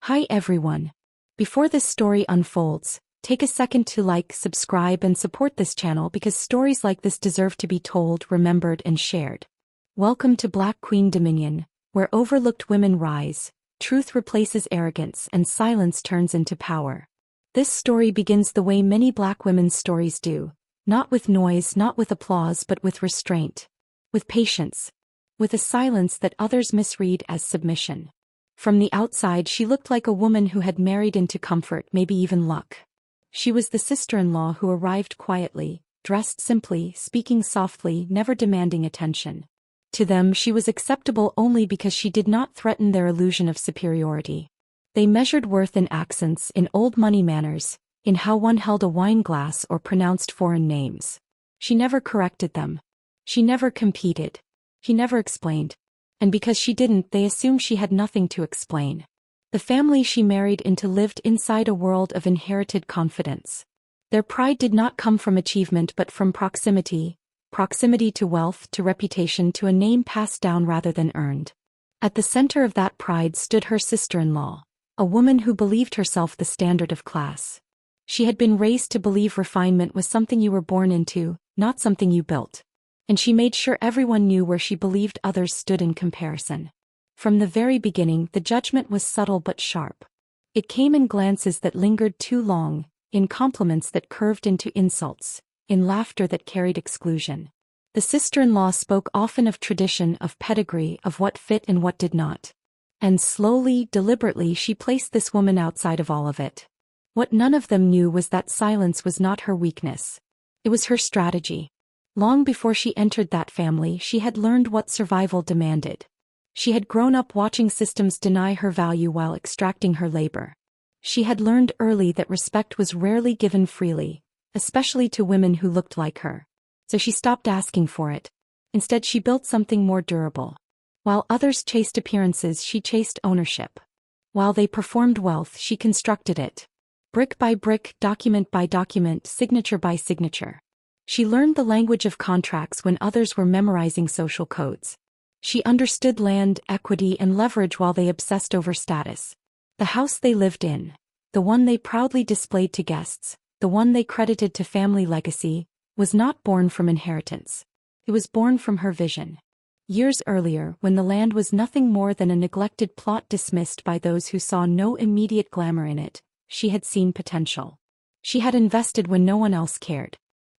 Hi everyone. Before this story unfolds, take a second to like, subscribe and support this channel because stories like this deserve to be told, remembered and shared. Welcome to Black Queen Dominion, where overlooked women rise, truth replaces arrogance and silence turns into power. This story begins the way many Black women's stories do, not with noise, not with applause, but with restraint, with patience, with a silence that others misread as submission. From the outside she looked like a woman who had married into comfort, maybe even luck. She was the sister-in-law who arrived quietly, dressed simply, speaking softly, never demanding attention. To them she was acceptable only because she did not threaten their illusion of superiority. They measured worth in accents, in old money manners, in how one held a wine glass or pronounced foreign names. She never corrected them. She never competed. She never explained. And because she didn't, they assumed she had nothing to explain. The family she married into lived inside a world of inherited confidence. Their pride did not come from achievement but from proximity to wealth, to reputation, to a name passed down rather than earned. At the center of that pride stood her sister-in-law, a woman who believed herself the standard of class. She had been raised to believe refinement was something you were born into, not something you built. And she made sure everyone knew where she believed others stood in comparison. From the very beginning, the judgment was subtle but sharp. It came in glances that lingered too long, in compliments that curved into insults, in laughter that carried exclusion. The sister-in-law spoke often of tradition, of pedigree, of what fit and what did not. And slowly, deliberately she placed this woman outside of all of it. What none of them knew was that silence was not her weakness. It was her strategy. Long before she entered that family, she had learned what survival demanded. She had grown up watching systems deny her value while extracting her labor. She had learned early that respect was rarely given freely, especially to women who looked like her. So she stopped asking for it. Instead, she built something more durable. While others chased appearances, she chased ownership. While they performed wealth, she constructed it. Brick by brick, document by document, signature by signature. She learned the language of contracts when others were memorizing social codes. She understood land, equity, and leverage while they obsessed over status. The house they lived in, the one they proudly displayed to guests, the one they credited to family legacy, was not born from inheritance. It was born from her vision. Years earlier, when the land was nothing more than a neglected plot dismissed by those who saw no immediate glamour in it, she had seen potential. She had invested when no one else cared.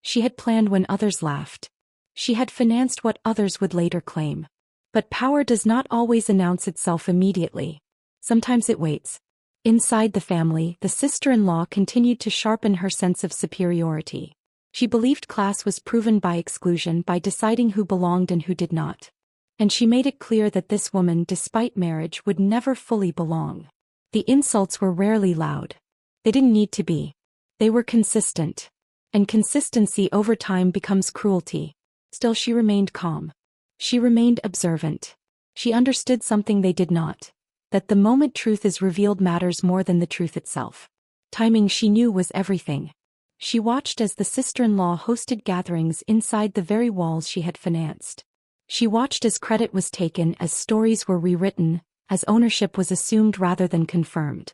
She had planned when others laughed. She had financed what others would later claim. But power does not always announce itself immediately. Sometimes it waits. Inside the family, the sister-in-law continued to sharpen her sense of superiority. She believed class was proven by exclusion, by deciding who belonged and who did not. And she made it clear that this woman, despite marriage, would never fully belong. The insults were rarely loud. They didn't need to be. They were consistent. And consistency over time becomes cruelty. Still she remained calm. She remained observant. She understood something they did not. That the moment truth is revealed matters more than the truth itself. Timing, she knew, was everything. She watched as the sister-in-law hosted gatherings inside the very walls she had financed. She watched as credit was taken, as stories were rewritten, as ownership was assumed rather than confirmed.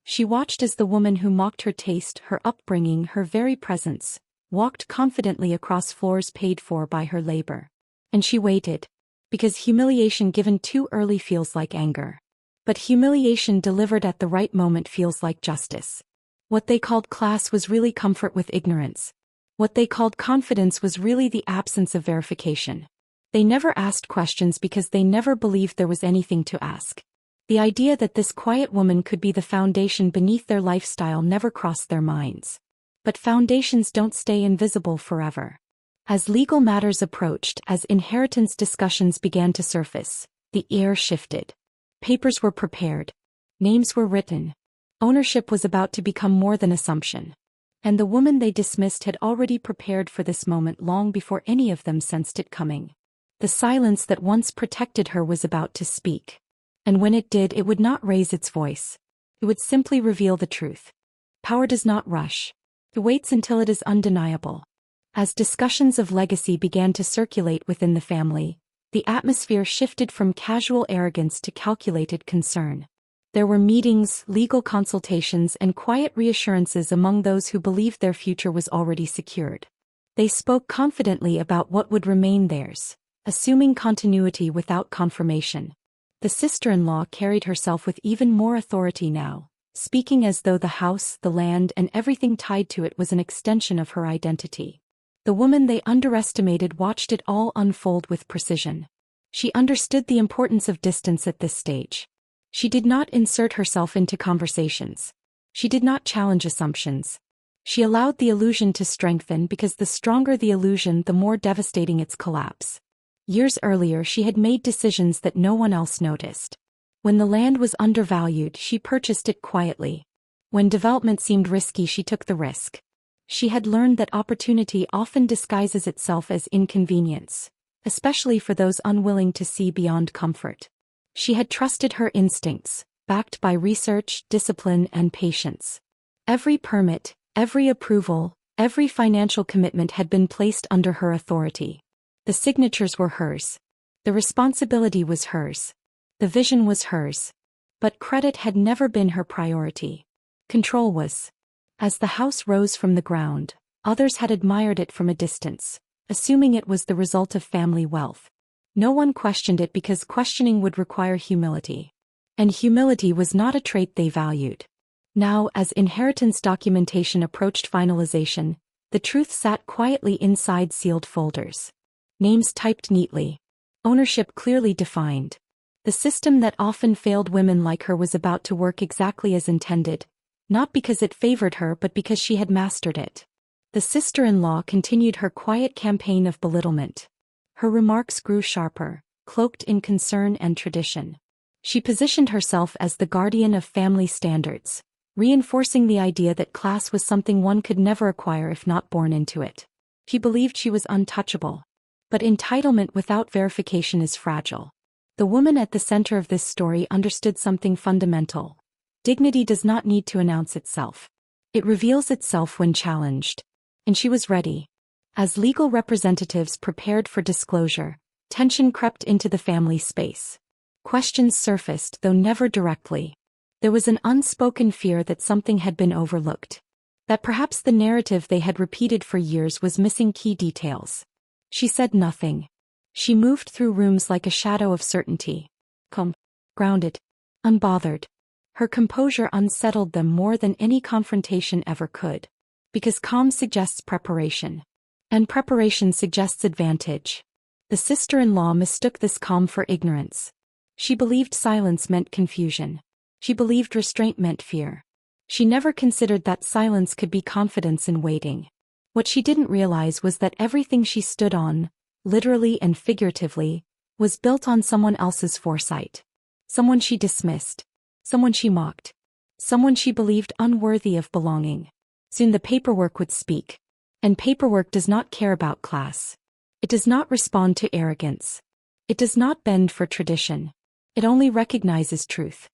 She watched as the woman who mocked her taste, her upbringing, her very presence, walked confidently across floors paid for by her labor. And she waited. Because humiliation given too early feels like anger. But humiliation delivered at the right moment feels like justice. What they called class was really comfort with ignorance. What they called confidence was really the absence of verification. They never asked questions because they never believed there was anything to ask. The idea that this quiet woman could be the foundation beneath their lifestyle never crossed their minds. But foundations don't stay invisible forever. As legal matters approached, as inheritance discussions began to surface, the air shifted. Papers were prepared. Names were written. Ownership was about to become more than assumption. And the woman they dismissed had already prepared for this moment long before any of them sensed it coming. The silence that once protected her was about to speak. And when it did, it would not raise its voice. It would simply reveal the truth. Power does not rush. It waits until it is undeniable. As discussions of legacy began to circulate within the family, the atmosphere shifted from casual arrogance to calculated concern. There were meetings, legal consultations, and quiet reassurances among those who believed their future was already secured. They spoke confidently about what would remain theirs, assuming continuity without confirmation. The sister-in-law carried herself with even more authority now, speaking as though the house, the land, and everything tied to it was an extension of her identity. The woman they underestimated watched it all unfold with precision. She understood the importance of distance at this stage. She did not insert herself into conversations. She did not challenge assumptions. She allowed the illusion to strengthen because the stronger the illusion, the more devastating its collapse. Years earlier, she had made decisions that no one else noticed. When the land was undervalued, she purchased it quietly. When development seemed risky, she took the risk. She had learned that opportunity often disguises itself as inconvenience, especially for those unwilling to see beyond comfort. She had trusted her instincts, backed by research, discipline, and patience. Every permit, every approval, every financial commitment had been placed under her authority. The signatures were hers. The responsibility was hers. The vision was hers. But credit had never been her priority. Control was. As the house rose from the ground, others had admired it from a distance, assuming it was the result of family wealth. No one questioned it because questioning would require humility. And humility was not a trait they valued. Now, as inheritance documentation approached finalization, the truth sat quietly inside sealed folders. Names typed neatly. Ownership clearly defined. The system that often failed women like her was about to work exactly as intended, not because it favored her but because she had mastered it. The sister-in-law continued her quiet campaign of belittlement. Her remarks grew sharper, cloaked in concern and tradition. She positioned herself as the guardian of family standards, reinforcing the idea that class was something one could never acquire if not born into it. She believed she was untouchable. But entitlement without verification is fragile. The woman at the center of this story understood something fundamental. Dignity does not need to announce itself. It reveals itself when challenged. And she was ready. As legal representatives prepared for disclosure, tension crept into the family space. Questions surfaced, though never directly. There was an unspoken fear that something had been overlooked. That perhaps the narrative they had repeated for years was missing key details. She said nothing. She moved through rooms like a shadow of certainty. Calm, grounded, unbothered. Her composure unsettled them more than any confrontation ever could. Because calm suggests preparation. And preparation suggests advantage. The sister-in-law mistook this calm for ignorance. She believed silence meant confusion. She believed restraint meant fear. She never considered that silence could be confidence in waiting. What she didn't realize was that everything she stood on, literally and figuratively, was built on someone else's foresight. Someone she dismissed. Someone she mocked. Someone she believed unworthy of belonging. Soon the paperwork would speak. And paperwork does not care about class. It does not respond to arrogance. It does not bend for tradition. It only recognizes truth.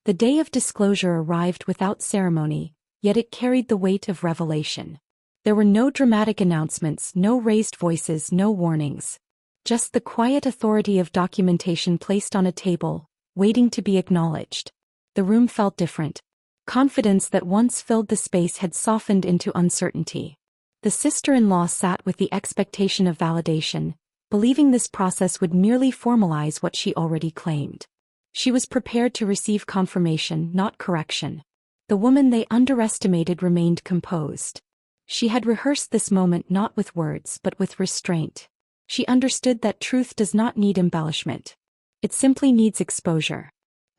The day of disclosure arrived without ceremony, yet it carried the weight of revelation. There were no dramatic announcements, no raised voices, no warnings. Just the quiet authority of documentation placed on a table, waiting to be acknowledged. The room felt different. Confidence that once filled the space had softened into uncertainty. The sister-in-law sat with the expectation of validation, believing this process would merely formalize what she already claimed. She was prepared to receive confirmation, not correction. The woman they underestimated remained composed. She had rehearsed this moment not with words but with restraint. She understood that truth does not need embellishment. It simply needs exposure.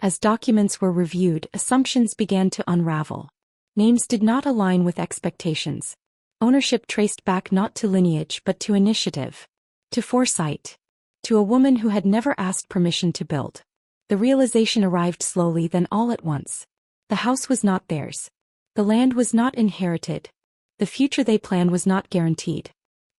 As documents were reviewed, assumptions began to unravel. Names did not align with expectations. Ownership traced back not to lineage but to initiative. To foresight. To a woman who had never asked permission to build. The realization arrived slowly, then all at once. The house was not theirs. The land was not inherited. The future they planned was not guaranteed.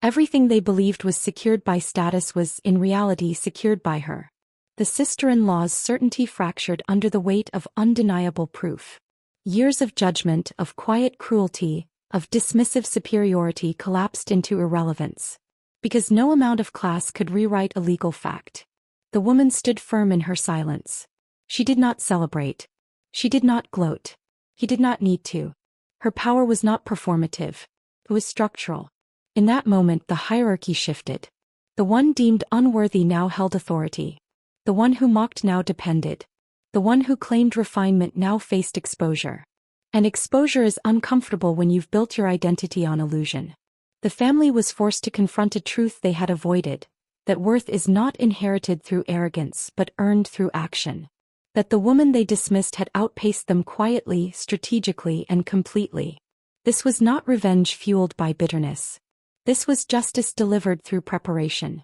Everything they believed was secured by status was, in reality, secured by her. The sister-in-law's certainty fractured under the weight of undeniable proof. Years of judgment, of quiet cruelty, of dismissive superiority collapsed into irrelevance. Because no amount of class could rewrite a legal fact. The woman stood firm in her silence. She did not celebrate. She did not gloat. He did not need to. Her power was not performative. It was structural. In that moment the hierarchy shifted. The one deemed unworthy now held authority. The one who mocked now depended. The one who claimed refinement now faced exposure. And exposure is uncomfortable when you've built your identity on illusion. The family was forced to confront a truth they had avoided, that worth is not inherited through arrogance but earned through action. That the woman they dismissed had outpaced them quietly, strategically, and completely. This was not revenge fueled by bitterness. This was justice delivered through preparation.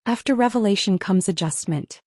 After revelation comes adjustment.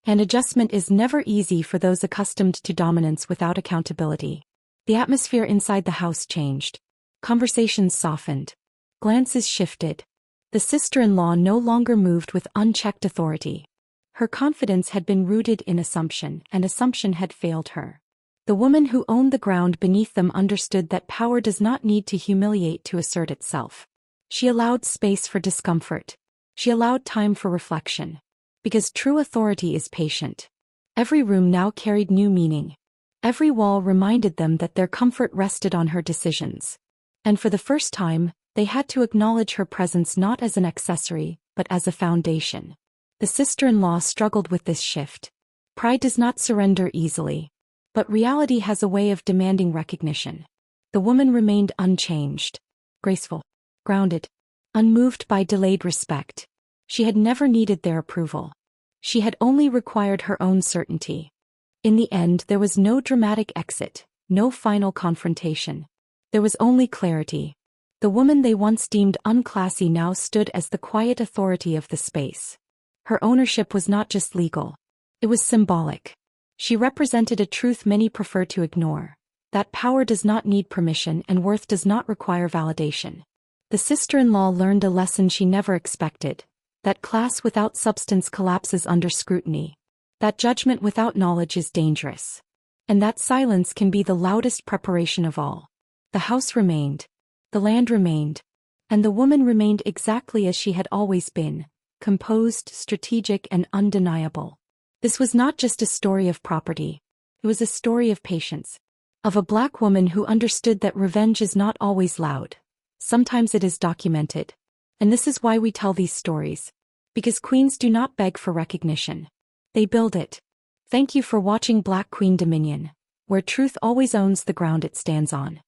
And adjustment is never easy for those accustomed to dominance without accountability. The atmosphere inside the house changed. Conversations softened. Glances shifted. The sister-in-law no longer moved with unchecked authority. Her confidence had been rooted in assumption, and assumption had failed her. The woman who owned the ground beneath them understood that power does not need to humiliate to assert itself. She allowed space for discomfort. She allowed time for reflection. Because true authority is patient. Every room now carried new meaning. Every wall reminded them that their comfort rested on her decisions. And for the first time, they had to acknowledge her presence not as an accessory, but as a foundation. The sister-in-law struggled with this shift. Pride does not surrender easily. But reality has a way of demanding recognition. The woman remained unchanged. Graceful. Grounded. Unmoved by delayed respect. She had never needed their approval. She had only required her own certainty. In the end, there was no dramatic exit, no final confrontation. There was only clarity. The woman they once deemed unclassy now stood as the quiet authority of the space. Her ownership was not just legal. It was symbolic. She represented a truth many prefer to ignore. That power does not need permission and worth does not require validation. The sister-in-law learned a lesson she never expected. That class without substance collapses under scrutiny. That judgment without knowledge is dangerous. And that silence can be the loudest preparation of all. The house remained. The land remained. And the woman remained exactly as she had always been, composed, strategic, and undeniable. This was not just a story of property. It was a story of patience. Of a Black woman who understood that revenge is not always loud. Sometimes it is documented. And this is why we tell these stories. Because queens do not beg for recognition. They build it. Thank you for watching Black Queen Dominion, where truth always owns the ground it stands on.